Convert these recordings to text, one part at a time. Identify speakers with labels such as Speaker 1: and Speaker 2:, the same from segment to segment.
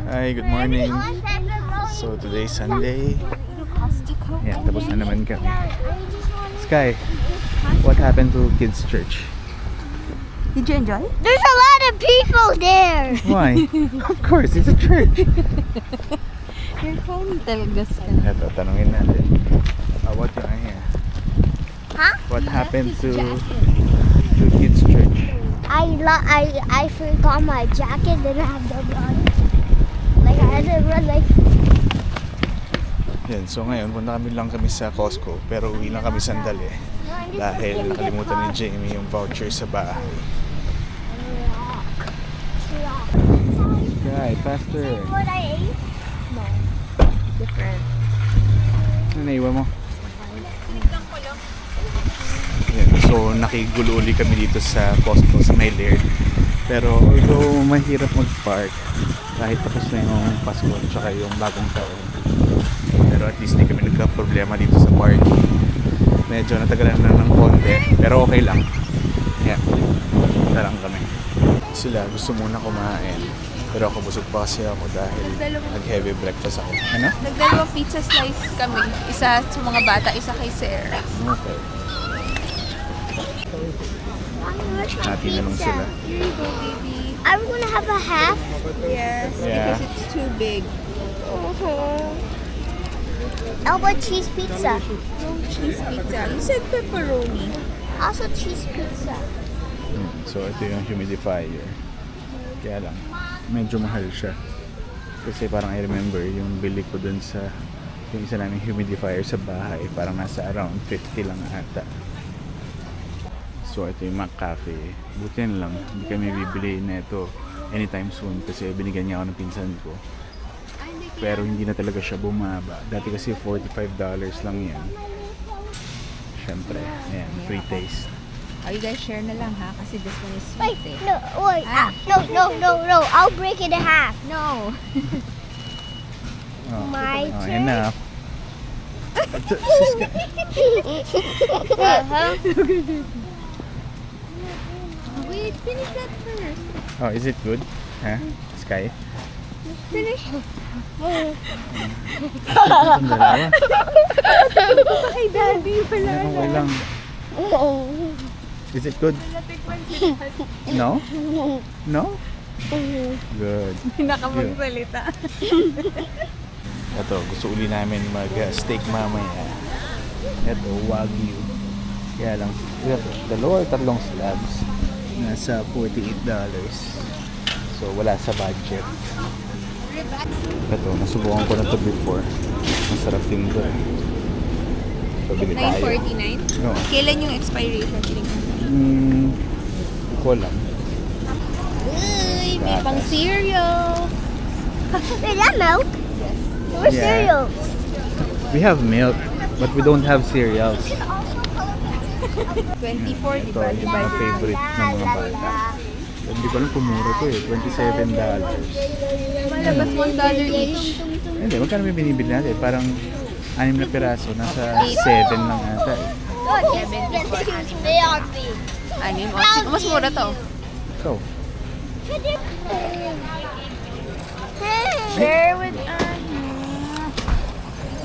Speaker 1: Hi, good morning. So today's Sunday. Yeah, tapos na naman kami. Sky, what happened to Kids Church?
Speaker 2: Did you enjoy?
Speaker 3: There's a lot of people there.
Speaker 1: Why? Of course, it's a church.
Speaker 2: You're funny talaga, Sky.
Speaker 1: Ito, tanungin natin. What yung here?
Speaker 3: Huh?
Speaker 1: What happened to Kids Church?
Speaker 3: I forgot my jacket and I had to run. Like I had to run like.
Speaker 1: Yan, so ngayon punta kami sa Costco pero uwi lang kami sandali dahil nakalimutan ni Jamie yung voucher sa bahay. Sky, faster.
Speaker 3: What I ate? No. Different.
Speaker 1: Ano naiwan mo? Yan, so nakigulo uli kami dito sa Costco sa may Laird. Pero although mahirap mag-park kahit tapos na yung Pasko at saka yung bagong taon. Pero at least di kami nagka-problema dito sa parking. Medyo natagalan na ng konti pero okay lang. Yan, punta lang kami. Sila gusto muna kumain. Pero ako busog pa kasi ako dahil nag-heavy breakfast ako. Ano?
Speaker 2: Nagdalawang pizza slice kami. Isa sa mga bata, isa kay Sarah.
Speaker 1: Okay. Hati na lang sila.
Speaker 2: Here you go, baby.
Speaker 3: Are we gonna have a half?
Speaker 2: Yes,
Speaker 1: Yeah.
Speaker 2: because it's too big.
Speaker 3: How about cheese pizza?
Speaker 2: No cheese pizza. You said pepperoni.
Speaker 3: Also cheese pizza.
Speaker 1: So ito yung humidifier. Kaya lang, medyo mahal siya. Kasi parang I remember yung bili ko dun sa yung isa naming humidifier sa bahay, parang nasa around 50 lang ata. So ito yung McCafe. Buti na lang, hindi kami bibili na ito anytime soon kasi binigyan niya ako ng pinsan ko. Pero hindi na talaga siya bumaba. Dati kasi $45 lang yan. Siyempre, ayan, free taste.
Speaker 2: Oh, you guys share na lang ha, kasi this one is
Speaker 3: Wait,
Speaker 2: sweet eh.
Speaker 3: no, wait,
Speaker 2: Ah.
Speaker 3: no. I'll break it in half.
Speaker 2: No.
Speaker 1: Oh,
Speaker 3: My
Speaker 1: oh,
Speaker 3: turn.
Speaker 1: enough.
Speaker 2: Wait, finish that first.
Speaker 1: Oh, is it good? Huh? Sky?
Speaker 2: Finish.
Speaker 1: Ang dalawa.
Speaker 2: Kay daddy, wala na.
Speaker 1: Okay lang. Is it good? No? No? Good.
Speaker 2: Pinakamagsalita.
Speaker 1: Ito, gusto uli namin mag-steak mamaya. Ito, Wagyu. Kaya lang, dalawa or tatlong slabs. Nasa $48. So, wala sa budget. Ito, nasubukan ko na ito before. Masarap din ito eh. So, bili tayo.
Speaker 2: $9.49?
Speaker 1: No.
Speaker 2: Kailan yung expiration?
Speaker 1: Hindi ko alam.
Speaker 2: Uy, may pang cereal.
Speaker 3: Wait, that milk? Where's
Speaker 1: Yeah.
Speaker 3: cereal?
Speaker 1: We have milk, but we don't have cereals.
Speaker 2: 24, di
Speaker 1: Ito,
Speaker 2: ba?
Speaker 1: yung mga favorite ng mga bata. Hindi ko alam kung mura to eh. $27.
Speaker 2: Malabas $1 each.
Speaker 1: Hindi, magkano may binibili natin? Parang 6 na piraso. Nasa 7 lang ata eh.
Speaker 3: They are big.
Speaker 2: Anim? Mas mura to.
Speaker 1: Ikaw.
Speaker 2: Share with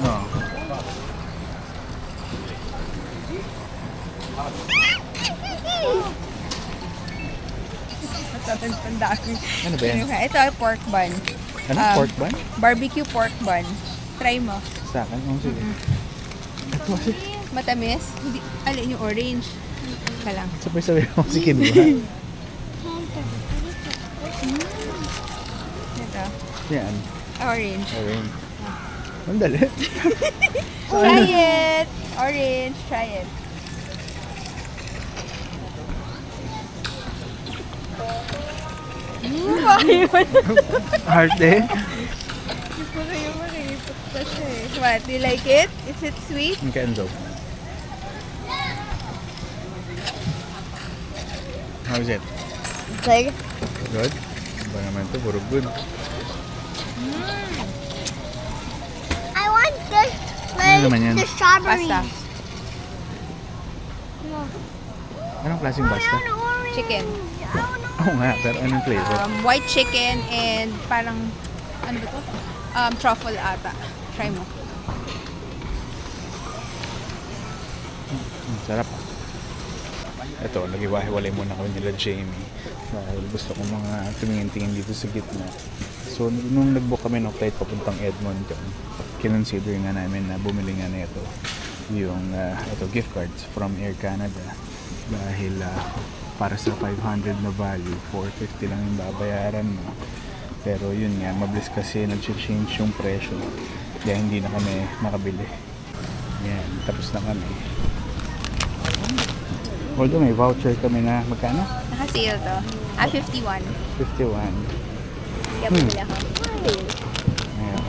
Speaker 1: Oh. Ano ba yan?
Speaker 2: Ito ay pork bun.
Speaker 1: Ano? Pork bun?
Speaker 2: Barbecue pork bun. Try mo.
Speaker 1: Sa akin? Oh, sige. Ito kasi.
Speaker 2: Matamis? Hindi, alin yung orange. Ka lang.
Speaker 1: Sabay-sabay ako si kinuha.
Speaker 2: Ito.
Speaker 1: Yan.
Speaker 2: Orange.
Speaker 1: Orange. Ang dali.
Speaker 2: Try it! Orange, try it.
Speaker 1: Heart eh.
Speaker 2: What? Do you like it? Is it sweet?
Speaker 1: Ang Kenzo. How is it?
Speaker 3: Good.
Speaker 1: Good? Ba naman ito? Puro good.
Speaker 3: I want this.
Speaker 1: Ano naman yan?
Speaker 3: The strawberries.
Speaker 2: Pasta.
Speaker 1: Anong klaseng pasta?
Speaker 2: Chicken.
Speaker 1: Oo nga, pero anong flavor?
Speaker 2: White chicken and parang Ano ba to? Truffle ata. Try mo.
Speaker 1: Sarap. Ito, nag-iwahiwalay muna kami nila Jamie. Dahil gusto ko mga tumingin-tingin dito sa gitna. So, nung nag-book kami ng flight papuntang Edmonton, kinonsider nga namin na bumili nga na ito. Yung ito, gift cards from Air Canada. Dahil para sa 500 na value, 450 lang yung babayaran mo. Pero yun nga, mabilis kasi nag-change yung presyo. Kaya hindi na kami nakabili. Yan, tapos na kami. Although may voucher kami na magkano?
Speaker 2: Naka-sale to. 51.
Speaker 1: 51.
Speaker 2: Kaya bumili ako.
Speaker 1: Ayan.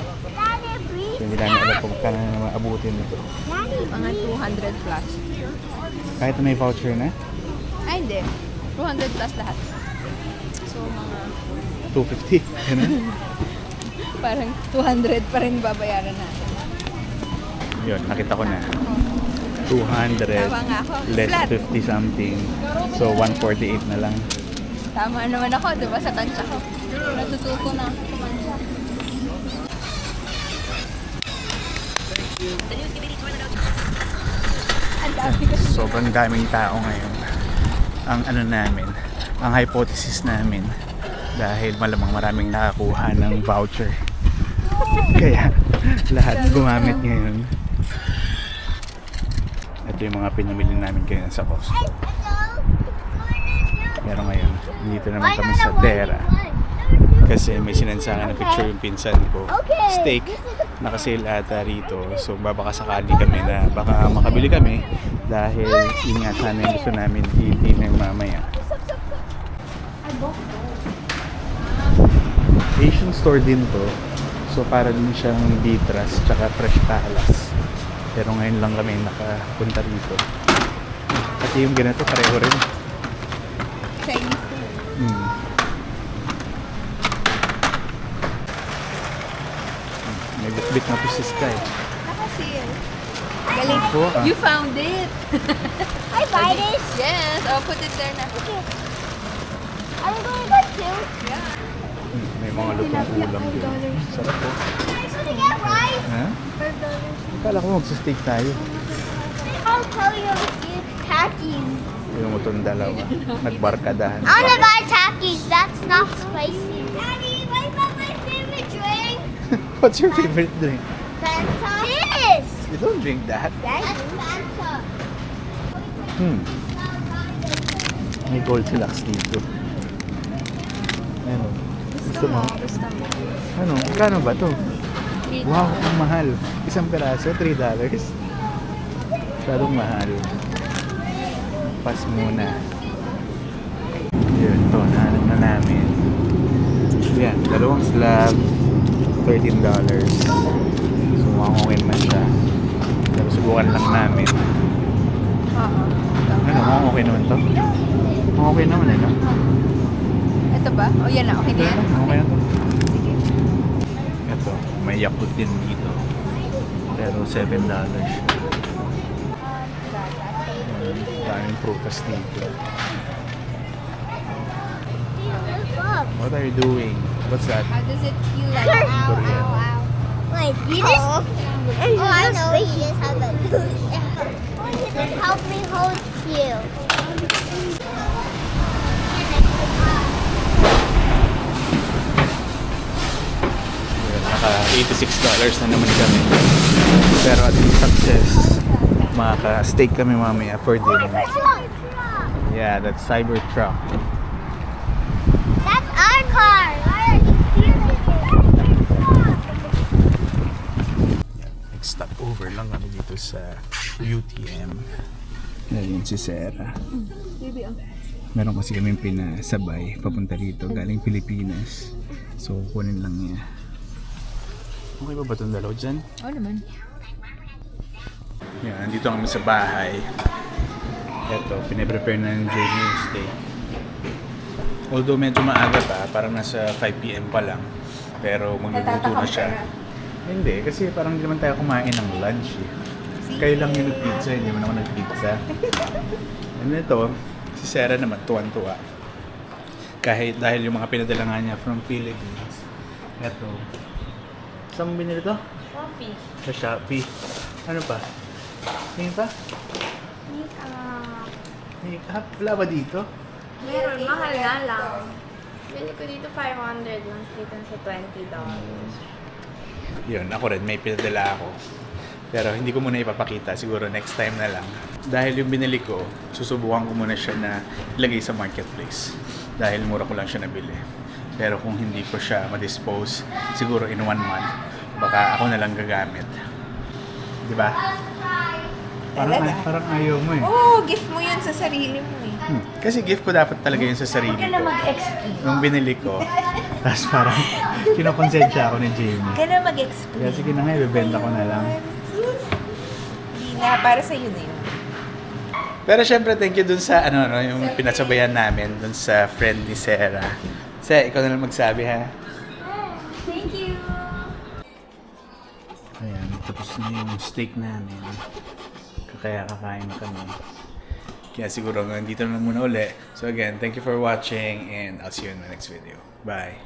Speaker 1: So hindi namin alam kung magkano na maabutin ito.
Speaker 2: Mga 200 plus.
Speaker 1: Kahit na may voucher na,
Speaker 2: Ay, hindi. 200 plus lahat. So, mga
Speaker 1: 250. Ganun.
Speaker 2: parang 200 pa rin babayaran natin.
Speaker 1: Yun, nakita ko na. 200
Speaker 2: Tama nga ako.
Speaker 1: less
Speaker 2: Flat.
Speaker 1: 50 something. So 148 na lang.
Speaker 2: Tama naman ako, di ba? Sa tansya ko. Natututo na ako kumansya. Ang dami kasi.
Speaker 1: Sobrang daming tao ngayon. Ang ano namin, ang hypothesis namin, dahil malamang maraming nakakuha ng voucher. Kaya lahat gumamit ngayon. Ito yung mga pinamili namin kanina sa Costco. Pero ngayon, dito naman kami sa Terra. Kasi may sinansangan na picture yung pinsan ko. Steak, nakasale ata rito. So baka sakali kami na baka makabili kami. Dahil yun nga sana yung gusto namin i-dinner mamaya. Asian store din to. So para din siyang Ditras tsaka Fresh Palace. Pero ngayon lang kami nakapunta dito. Kasi yung ganito pareho rin.
Speaker 2: Chinese.
Speaker 1: May bitbit na po si Sky.
Speaker 2: Naka-sale. Galing.
Speaker 1: Opo, ah.
Speaker 2: You found it.
Speaker 3: I buy this.
Speaker 2: Yes, I'll put it there na.
Speaker 3: Okay. I'm gonna go too.
Speaker 2: Yeah.
Speaker 1: May mga lutong ulam din. Sarap po.
Speaker 3: I'm gonna get rice.
Speaker 1: Ha?
Speaker 3: $5.
Speaker 1: Akala ko magsa-steak tayo.
Speaker 3: I'll tell you if Takis.
Speaker 1: Yung utong dalawa. Nagbarkadahan.
Speaker 3: I wanna buy Takis. That's not spicy. Daddy, what about my favorite drink?
Speaker 1: What's your favorite drink?
Speaker 3: Fanta. This.
Speaker 1: You don't drink that.
Speaker 3: That's Fanta.
Speaker 1: May gold silax dito. Ano? Gusto mo?
Speaker 2: Gusto mo.
Speaker 1: Ano? Kano ba to? Wow, ang mahal. Isang peraso, $3. Masyadong mahal. Pas muna. Yun, ito. Nahanap na namin. Yan, dalawang slab. $13. So, mukhang okay naman siya. Pero subukan lang namin.
Speaker 2: Oo.
Speaker 1: Ano, mukhang okay naman to? Mukhang okay naman, ano?
Speaker 2: Ito ba? O yan na, okay na yan.
Speaker 1: Okay na to.
Speaker 2: Sige.
Speaker 1: Ito, may Yakult din dito. Pero $7. Daming prutas dito. What are you doing? What's that?
Speaker 2: How does it feel like?
Speaker 1: Durian.
Speaker 3: Wait, you just... Oh, I know. You just have a... Oh, you just help me hold you.
Speaker 1: Naka $86 na naman kami. Pero at least success. Makaka-steak kami mamaya for dinner. Yeah, that's Cybertruck.
Speaker 3: That's our car.
Speaker 1: Stop over lang kami dito sa UTM. Ayun si Sarah. Meron kasi kami pinasabay papunta rito galing Pilipinas. So kunin lang niya. Okay ba itong dalaw dyan?
Speaker 2: Oo naman.
Speaker 1: Yan, nandito kami sa bahay. Ito, piniprepare na ng Jamie yung steak. Although medyo maaga pa, parang nasa 5 PM pa lang. Pero magluluto na siya. Hindi, kasi parang hindi naman tayo kumain ng lunch eh. Kayo lang yung nag-pizza, hindi naman ako nag-pizza. And ito, si Sarah naman, tuwan-tuwa. Kahit dahil yung mga pinadala nga niya from Philippines. Ito, Saan mo binili to?
Speaker 2: Coffee.
Speaker 1: Sa Shopee. Ano pa? Tingin pa?
Speaker 2: Makeup.
Speaker 1: Makeup? Wala ba dito?
Speaker 2: Meron, mahal nga lang. Bili ko dito 500, mas dito sa $20.
Speaker 1: Yun, ako rin, may pinadala ako. Pero hindi ko muna ipapakita, siguro next time na lang. Dahil yung binili ko, susubukan ko muna siya na ilagay sa marketplace. Dahil mura ko lang siya nabili. Pero kung hindi ko siya ma-dispose, siguro in 1 month, baka ako na lang gagamit. Di ba? Parang ayaw mo eh.
Speaker 4: Oo, gift mo yun sa sarili mo eh.
Speaker 1: Kasi gift ko dapat talaga yun sa sarili
Speaker 4: Huwag ka na
Speaker 1: ko.
Speaker 4: mag-explain.
Speaker 1: Nung binili ko, tapos parang kinokonsensya ako ni Jamie.
Speaker 4: Huwag ka na mag-explain.
Speaker 1: Kaya sige na nga, ibibenta ko na lang.
Speaker 4: Hindi na, para sa'yo na yun.
Speaker 1: Pero syempre, thank you dun sa yung pinasabayan namin dun sa friend ni Sarah. Sarah, ikaw na lang magsabi ha.
Speaker 2: Thank you!
Speaker 1: Ayan, tapos na yung steak namin. Kaya kakain na kami. Kaya siguro hanggang dito na lang muna uli. So again, thank you for watching and I'll see you in the next video. Bye!